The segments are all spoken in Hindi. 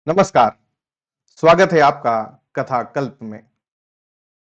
नमस्कार। स्वागत है आपका कथा कल्प में।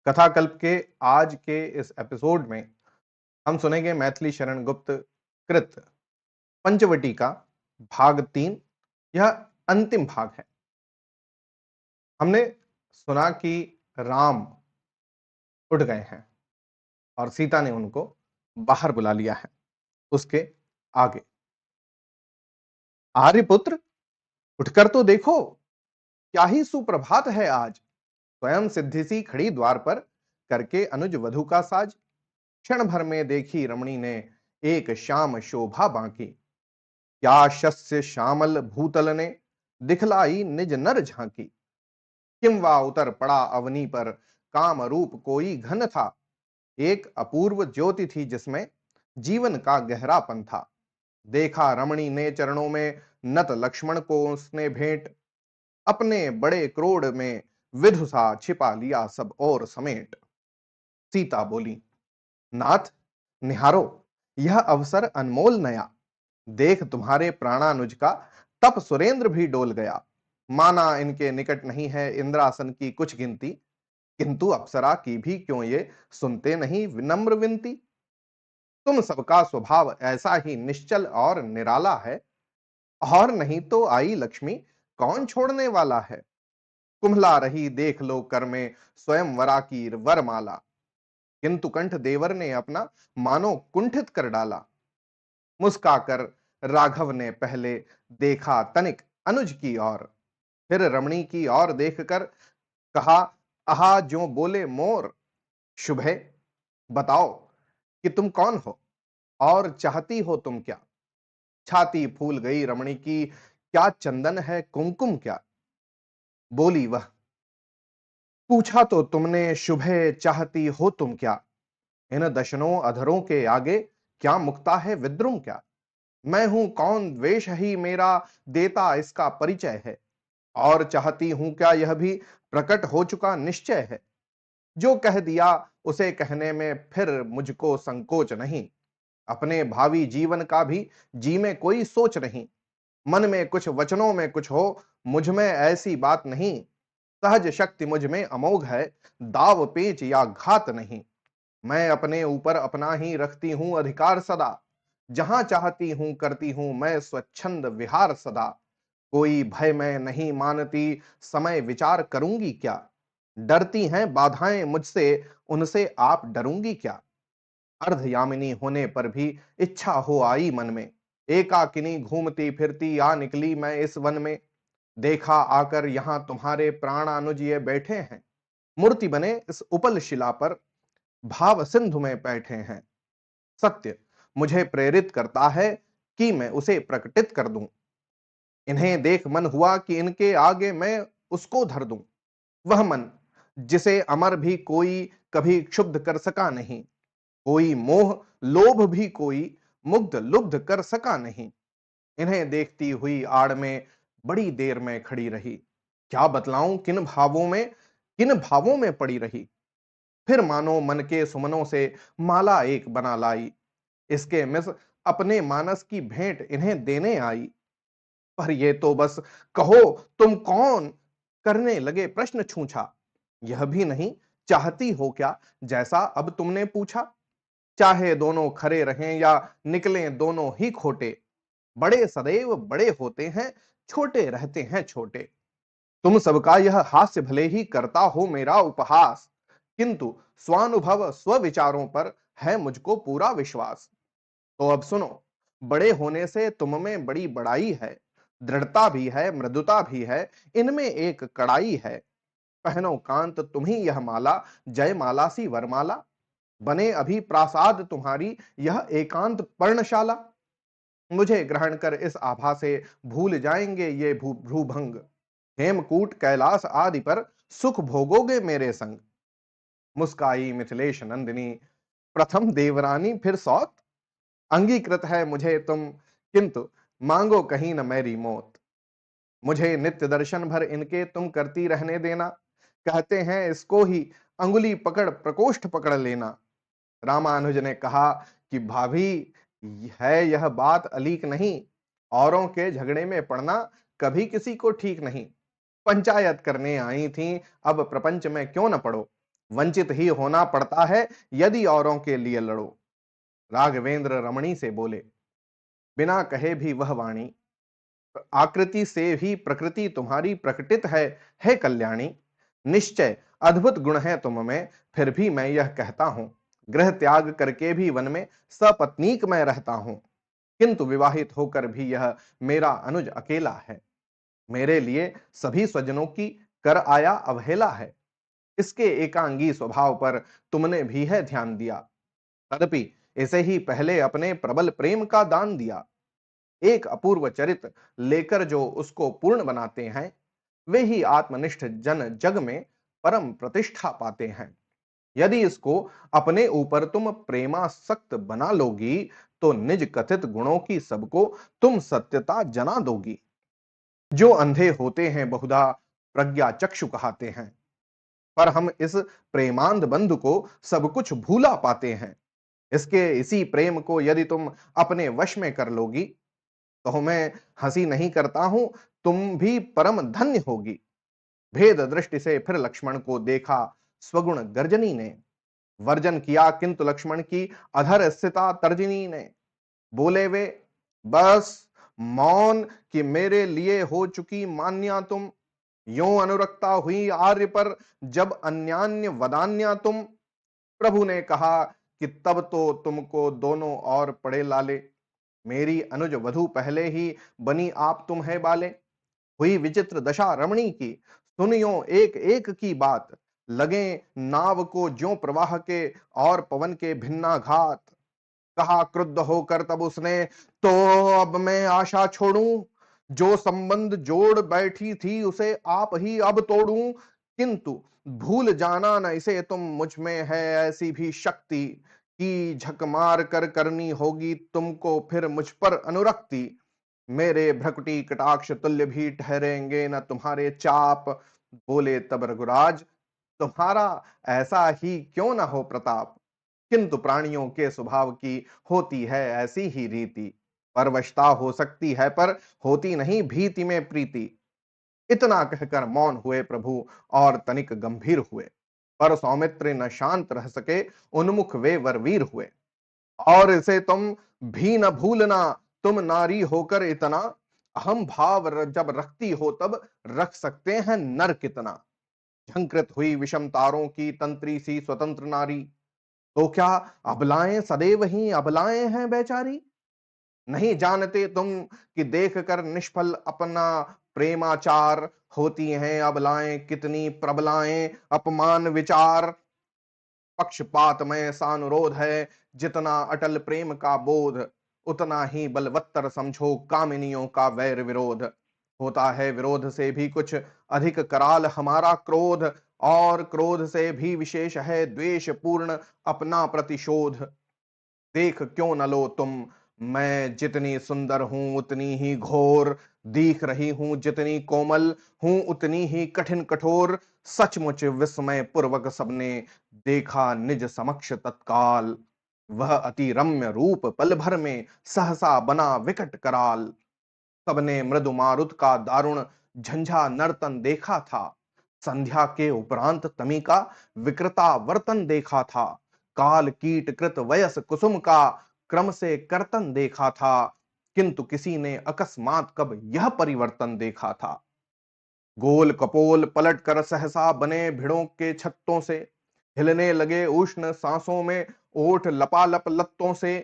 कथा कल्प के आज के इस एपिसोड में हम सुनेंगे मैथिली शरण गुप्त कृत पंचवटी का भाग 3। यह अंतिम भाग है। हमने सुना कि राम उठ गए हैं और सीता ने उनको बाहर बुला लिया है। उसके आगे, आर्यपुत्र उठकर तो देखो, क्या ही सुप्रभात है आज। स्वयं सिद्धि सी खड़ी द्वार पर, करके अनुज वधु का साज। क्षण भर में देखी रमणी ने, एक श्याम शोभा बांकी। क्या शस्य श्यामल भूतल ने, दिखलाई निज नर झांकी। किंवा उतर पड़ा अवनी पर, काम रूप कोई घन था। एक अपूर्व ज्योति थी जिसमें, जीवन का गहरापन था। देखा रमणी ने चरणों में, नत लक्ष्मण को उसने भेंट। अपने बड़े क्रोध में विधुसा छिपा लिया सब और समेट। सीता बोली, नाथ निहारो, यह अवसर अनमोल नया। देख तुम्हारे प्राणानुज का, तप सुरेंद्र भी डोल गया। माना इनके निकट नहीं है इंद्रासन की कुछ गिनती, किंतु अप्सरा की भी क्यों ये सुनते नहीं विनम्र विनती। तुम सबका स्वभाव ऐसा ही निश्चल और निराला है, और नहीं तो आई लक्ष्मी कौन छोड़ने वाला है। कुम्हला रही देख लो कर में, स्वयं वरा की वरमाला। किंतु कंठ देवर ने अपना मानो कुंठित कर डाला। मुस्काकर राघव ने पहले देखा तनिक अनुज की ओर, फिर रमणी की ओर देखकर कहा, आहा जो बोले मोर। शुभे, बताओ कि तुम कौन हो और चाहती हो तुम क्या। छाती फूल गई रमणी की, क्या चंदन है कुमकुम क्या। बोली वह, पूछा तो तुमने शुभे, चाहती हो तुम क्या। इन दशनों अधरों के आगे, क्या मुक्ता है विद्रुम क्या। मैं हूं कौन, द्वेष ही मेरा देता इसका परिचय है। और चाहती हूं क्या, यह भी प्रकट हो चुका निश्चय है। जो कह दिया उसे कहने में फिर मुझको संकोच नहीं। अपने भावी जीवन का भी जी में कोई सोच नहीं। मन में कुछ वचनों में कुछ हो, मुझ में ऐसी बात नहीं। सहज शक्ति मुझ में अमोघ है, दाव पेच या घात नहीं। मैं अपने ऊपर अपना ही रखती हूं अधिकार सदा। जहां चाहती हूं करती हूं मैं स्वच्छंद विहार सदा। कोई भय मैं नहीं मानती, समय विचार करूंगी क्या। डरती हैं बाधाएं मुझसे, उनसे आप डरूंगी क्या। अर्धयामिनी होने पर भी इच्छा हो आई मन में। एकाकिनी घूमती फिरती आ निकली मैं इस वन में। देखा आकर यहां तुम्हारे प्राणानुज ये बैठे हैं। मूर्ति बने इस उपल शिला पर, भाव सिंधु में बैठे हैं। सत्य मुझे प्रेरित करता है कि मैं उसे प्रकटित कर दूं। इन्हें देख मन हुआ कि इनके आगे मैं उसको धर दूं। वह मन जिसे अमर भी कोई कभी क्षुब्ध कर सका नहीं। कोई मोह लोभ भी कोई मुग्ध लुब्ध कर सका नहीं। इन्हें देखती हुई आड़ में बड़ी देर में खड़ी रही। क्या बतलाऊं किन भावों में पड़ी रही। फिर मानो मन के सुमनों से माला एक बना लाई। इसके मिस अपने मानस की भेंट इन्हें देने आई। पर ये तो बस कहो तुम कौन, करने लगे प्रश्न छूछा। यह भी नहीं चाहती हो क्या, जैसा अब तुमने पूछा। चाहे दोनों खरे रहें या निकलें दोनों ही खोटे। बड़े सदैव बड़े होते हैं, छोटे रहते हैं छोटे। तुम सबका यह हास्य भले ही करता हो मेरा उपहास, किंतु स्वानुभव स्वविचारों पर है मुझको पूरा विश्वास। तो अब सुनो, बड़े होने से तुम में बड़ी बड़ाई है। दृढ़ता भी है, मृदुता भी है, इनमें एक कड़ाई है। पहनो कांत तुम ही यह माला, जय माला सी वरमाला। बने अभी प्रासाद तुम्हारी यह एकांत पर्णशाला। मुझे ग्रहण कर इस आभा से भूल जाएंगे ये भ्रूभंग। हेमकूट कैलाश आदि पर सुख भोगोगे मेरे संग। मुस्काई मिथिलेश नंदिनी, प्रथम देवरानी फिर सौत। अंगीकृत है मुझे तुम, किंतु मांगो कहीं न मेरी मौत। मुझे नित्य दर्शन भर इनके तुम करती रहने देना। कहते हैं इसको ही अंगुली पकड़ प्रकोष्ठ पकड़ लेना। रामानुज ने कहा कि भाभी, है यह बात अलीक नहीं, औरों के झगड़े में पड़ना कभी किसी को ठीक नहीं। पंचायत करने आई थी, अब प्रपंच में क्यों न पड़ो। वंचित ही होना पड़ता है यदि औरों के लिए लड़ो। राघवेंद्र रमणी से बोले, बिना कहे भी वह वाणी, आकृति से ही प्रकृति तुम्हारी प्रकटित है कल्याणी। निश्चय अद्भुत गुण है तुम में, फिर भी मैं यह कहता हूं, गृह त्याग करके भी वन में सपत्नीक मैं रहता हूं। किंतु विवाहित होकर भी यह मेरा अनुज अकेला है। मेरे लिए सभी स्वजनों की कर आया अवहेला है। इसके एकांगी स्वभाव पर तुमने भी है ध्यान दिया, तदपि इसे ही पहले अपने प्रबल प्रेम का दान दिया। एक अपूर्व चरित्र लेकर जो उसको पूर्ण बनाते हैं, वे ही आत्मनिष्ठ जन जग में परम प्रतिष्ठा पाते हैं। यदि इसको अपने ऊपर तुम प्रेमासक्त बना लोगी, तो निज कथित गुणों की सबको तुम सत्यता जना दोगी। जो अंधे होते हैं बहुधा प्रज्ञा चक्षु कहाते हैं, पर हम इस प्रेमांध बंधु को सब कुछ भूला पाते हैं। इसके इसी प्रेम को यदि तुम अपने वश में कर लोगी, तो मैं हंसी नहीं करता हूं, तुम भी परम धन्य होगी। भेद दृष्टि से फिर लक्ष्मण को देखा स्वगुण गर्जनी ने, वर्जन किया किंतु लक्ष्मण की अधर स्थिता तर्जनी ने। बोले वे, बस मौन कि मेरे लिए हो चुकी मान्या तुम। यों अनुरक्ता हुई आर्य पर जब अन्यान्य वदान्या तुम। प्रभु ने कहा कि तब तो तुमको दोनों और पड़े लाले। मेरी अनुज वधु पहले ही बनी, आप तुम है बाले। हुई विचित्र दशा रमणी की, सुनियो एक एक की बात। लगे नाव को ज्यों प्रवाह के और पवन के भिन्ना घात। कहा क्रुद्ध होकर तब उसने, तो अब मैं आशा छोड़ूं। जो संबंध जोड़ बैठी थी उसे आप ही अब तोड़ूं। किंतु भूल जाना न इसे तुम, मुझ में है ऐसी भी शक्ति कि झक मार कर करनी होगी तुमको फिर मुझ पर अनुरक्ति। मेरे भ्रकुटी कटाक्ष तुल्य भी ठहरेंगे न तुम्हारे चाप। बोले तब रघुराज, तुम्हारा ऐसा ही क्यों न हो प्रताप। किंतु प्राणियों के स्वभाव की होती है ऐसी ही रीति। परवशता हो सकती है पर होती नहीं भीति में प्रीति। इतना कहकर मौन हुए प्रभु और तनिक गंभीर हुए। पर सौमित्र न शांत रह सके, उन्मुख वे वरवीर हुए। और इसे तुम भी न भूलना, तुम नारी होकर इतना अहम भाव जब रखती हो तब रख सकते हैं नर कितना। झंकृत हुई विषम तारों की तंत्री सी स्वतंत्र नारी, तो क्या अबलाएं सदैव ही अबलाएं हैं बेचारी। नहीं जानते तुम कि देख कर निष्फल अपना प्रेमाचार, होती हैं अबलाएं कितनी प्रबलाएं अपमान विचार। पक्षपात में सानुरोध है, जितना अटल प्रेम का बोध, उतना ही बलवत्तर समझो कामिनियों का वैर विरोध। होता है विरोध से भी कुछ अधिक कराल हमारा क्रोध, और क्रोध से भी विशेष है द्वेष पूर्ण अपना प्रतिशोध। देख क्यों न लो तुम, मैं जितनी सुंदर हूं उतनी ही घोर। दिख रही हूं जितनी कोमल, हूं उतनी ही कठिन कठोर। सचमुच विस्मय पूर्वक सबने देखा निज समक्ष तत्काल। वह अति रम्य रूप पल भर में सहसा बना विकट कराल। सबने मृदु मारुत का दारुण झंझा नर्तन देखा था। संध्या के उपरांत तमी का विकृता वर्तन देखा था। काल कीट कृत वयस कुसुम का क्रम से कर्तन देखा था। किंतु किसी ने अकस्मात कब यह परिवर्तन देखा था। गोल कपोल पलट कर सहसा बने भिड़ों के छत्तों से, हिलने लगे उष्ण सांसों में ओठ लपालप लत्तों से।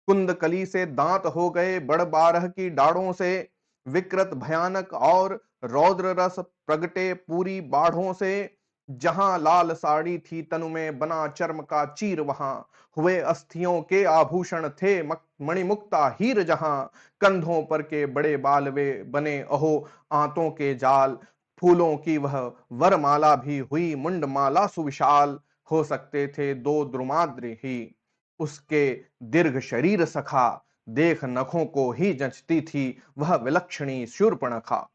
कुंद कली से दांत हो गए बड़ बारह की डाढ़ों से। विकृत भयानक और रौद्र रस प्रगटे पूरी बाढ़ों से। जहां लाल साड़ी थी तनु में बना चर्म का चीर, वहां हुए अस्थियों के आभूषण थे मणिमुक्ता हीर। जहां कंधों पर के बड़े बाल वे बने अहो आंतों के जाल। फूलों की वह वरमाला भी हुई मुंडमाला सुविशाल। हो सकते थे दो द्रुमाद्रि ही उसके दीर्घ शरीर सखा। देख नखों को ही जंचती थी वह विलक्षणी शूर्पणखा।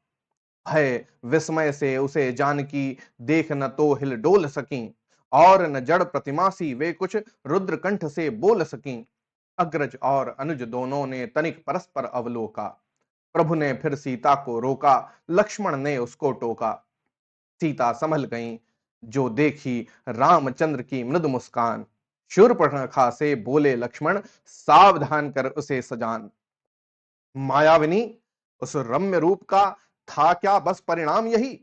भय विस्मय से उसे जानकी देख न तो हिल डोल सकी, और न जड़ प्रतिमा सी वे कुछ रुद्र कंठ से बोल सकी। अग्रज और अनुज दोनों ने तनिक परस्पर अवलोका। प्रभु ने फिर सीता को रोका, लक्ष्मण ने उसको टोका। सीता संभल गईं, जो देखी रामचंद्र की मृदु मुस्कान। शूर्पणखा से बोले लक्ष्मण, सावधान कर उसे सजान। मायाविनी, उस रम्य रूप का था क्या बस परिणाम यही?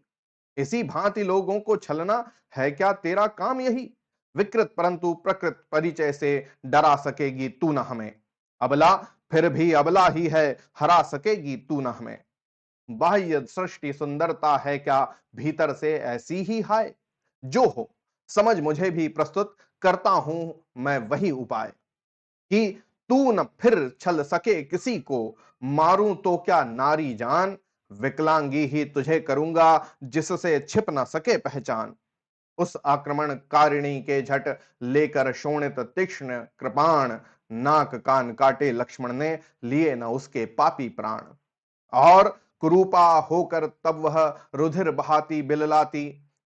इसी भांति लोगों को छलना है क्या तेरा काम यही? विकृत परंतु प्रकृत परिचय से डरा सकेगी तू न हमें। अबला फिर भी अबला ही है, हरा सकेगी तू न हमें। बाह्य सृष्टि सुंदरता है क्या, भीतर से ऐसी ही हाय? जो हो समझ मुझे भी प्रस्तुत, करता हूं मैं वही उपाय। कि तू न फिर छल सके किसी को, मारूं तो क्या नारी जान। विकलांगी ही तुझे करूंगा, जिससे छिप न सके पहचान। उस आक्रमण कारिणी के झट लेकर शोणित तीक्ष्ण कृपाण। नाक कान काटे लक्ष्मण ने, लिए न उसके पापी प्राण। और कुरूपा होकर तब वह रुधिर बहाती बिललाती,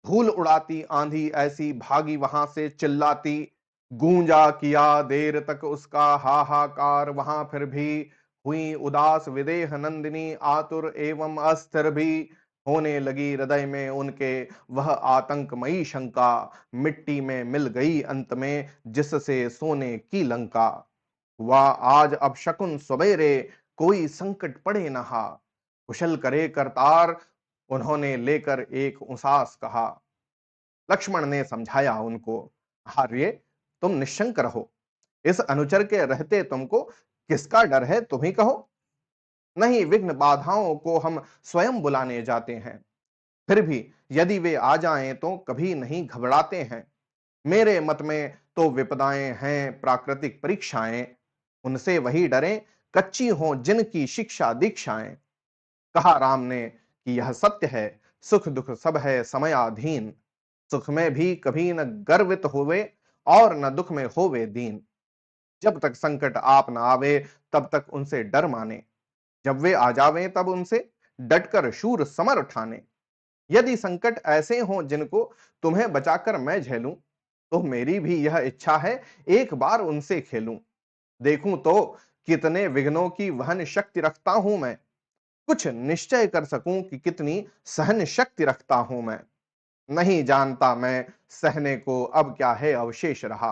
धूल उड़ाती आंधी ऐसी भागी वहां से चिल्लाती। गूंजा किया देर तक उसका हाहाकार वहां, फिर भी हुई उदास विदेह नंदिनी आतुर एवं अस्थिर भी। होने लगी हृदय में उनके वह आतंकमयी शंका, मिट्टी में मिल गई अंत में जिससे सोने की लंका। हुआ आज अब शकुन सवेरे, कोई संकट पड़े नहा। कुशल करे करतार, उन्होंने लेकर एक उसास कहा। लक्ष्मण ने समझाया उनको, आर्य तुम निश्चंक रहो। इस अनुचर के रहते तुमको किसका डर है, तुम ही कहो। नहीं, विघ्न बाधाओं को हम स्वयं बुलाने जाते हैं। फिर भी यदि वे आ जाएं तो कभी नहीं घबराते हैं। मेरे मत में तो विपदाएं हैं प्राकृतिक परीक्षाएं, उनसे वही डरें कच्ची हो जिनकी शिक्षा दीक्षाएं। कहा राम ने कि यह सत्य है, सुख दुख सब है समयाधीन। सुख में भी कभी न गर्वित होवे, और न दुख में होवे दीन। जब तक संकट आप न आवे, तब तक उनसे डर माने। जब वे आ जावें तब उनसे डटकर शूर समर ठाने। यदि संकट ऐसे हों जिनको तुम्हें बचाकर मैं झेलूं, तो मेरी भी यह इच्छा है एक बार उनसे खेलूं। देखूं तो कितने विघ्नों की वहन शक्ति रखता हूं मैं, कुछ निश्चय कर सकूं कि कितनी सहन शक्ति रखता हूं मैं। नहीं जानता मैं सहने को अब क्या है अवशेष रहा।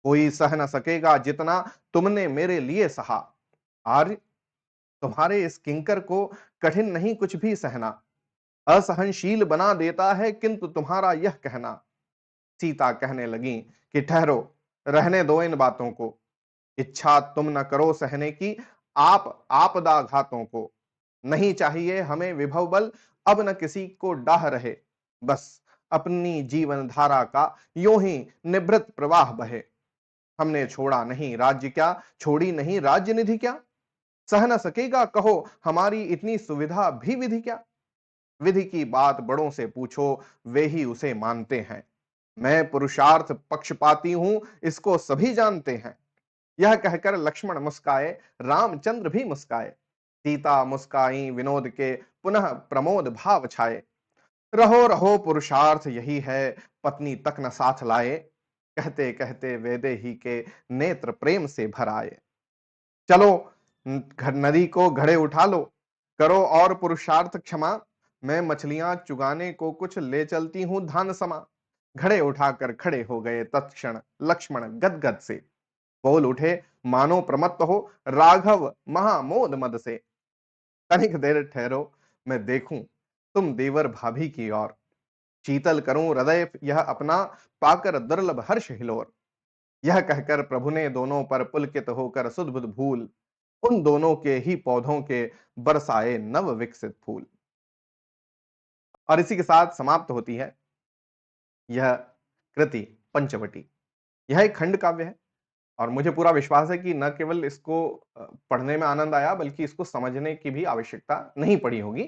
कोई सह न सकेगा जितना तुमने मेरे लिए सहा। आर्य, तुम्हारे इस किंकर को कठिन नहीं कुछ भी सहना। असहनशील बना देता है किंतु तुम्हारा यह कहना। सीता कहने लगी कि ठहरो, रहने दो इन बातों को। इच्छा तुम न करो सहने की आप आपदा घातों को। नहीं चाहिए हमें विभव बल, अब न किसी को डाह रहे। बस अपनी जीवन धारा का यूं ही निभृत प्रवाह बहे। हमने छोड़ा नहीं राज्य क्या, छोड़ी नहीं राज्य निधि क्या। सह न सकेगा कहो हमारी इतनी सुविधा भी विधि क्या। विधि की बात बड़ों से पूछो, वे ही उसे मानते हैं। मैं पुरुषार्थ पक्षपाती हूं, इसको सभी जानते हैं। यह कहकर लक्ष्मण मुस्काए, रामचंद्र भी मुस्काए। सीता मुस्काई विनोद के, पुनः प्रमोद भाव छाए। रहो रहो पुरुषार्थ यही है, पत्नी तक न साथ लाए। कहते कहते वेदे ही के नेत्र प्रेम से भर आए। चलो नदी को घड़े उठा लो, करो और पुरुषार्थ क्षमा। मैं मछलियां चुगाने को कुछ ले चलती हूं धान समा। घड़े उठाकर खड़े हो गए तत्क्षण लक्ष्मण गदगद से। बोल उठे मानो प्रमत्त हो, राघव महामोद मद से। तनिक देर ठहरो, मैं देखूं तुम देवर भाभी की ओर। शीतल करूं हृदय यह अपना, पाकर दुर्लभ हर्ष हिलोर। यह कहकर प्रभु ने दोनों पर पुलकित होकर सुधबुध भूल, उन दोनों के ही पौधों के बरसाए नव विकसित फूल। और इसी के साथ समाप्त होती है यह कृति पंचवटी। यह एक खंड काव्य है, और मुझे पूरा विश्वास है कि न केवल इसको पढ़ने में आनंद आया, बल्कि इसको समझने की भी आवश्यकता नहीं पड़ी होगी।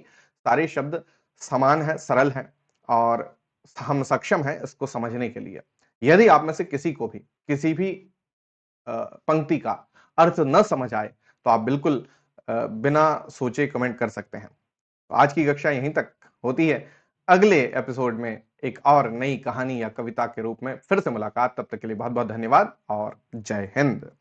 सारे शब्द समान हैं, सरल हैं, और हम सक्षम हैं इसको समझने के लिए। यदि आप में से किसी को भी किसी भी पंक्ति का अर्थ न समझ आए, तो आप बिल्कुल बिना सोचे कमेंट कर सकते हैं। तो आज की कक्षा यहीं तक होती है। अगले एपिसोड में एक और नई कहानी या कविता के रूप में फिर से मुलाकात। तब तक के लिए बहुत बहुत धन्यवाद और जय हिंद।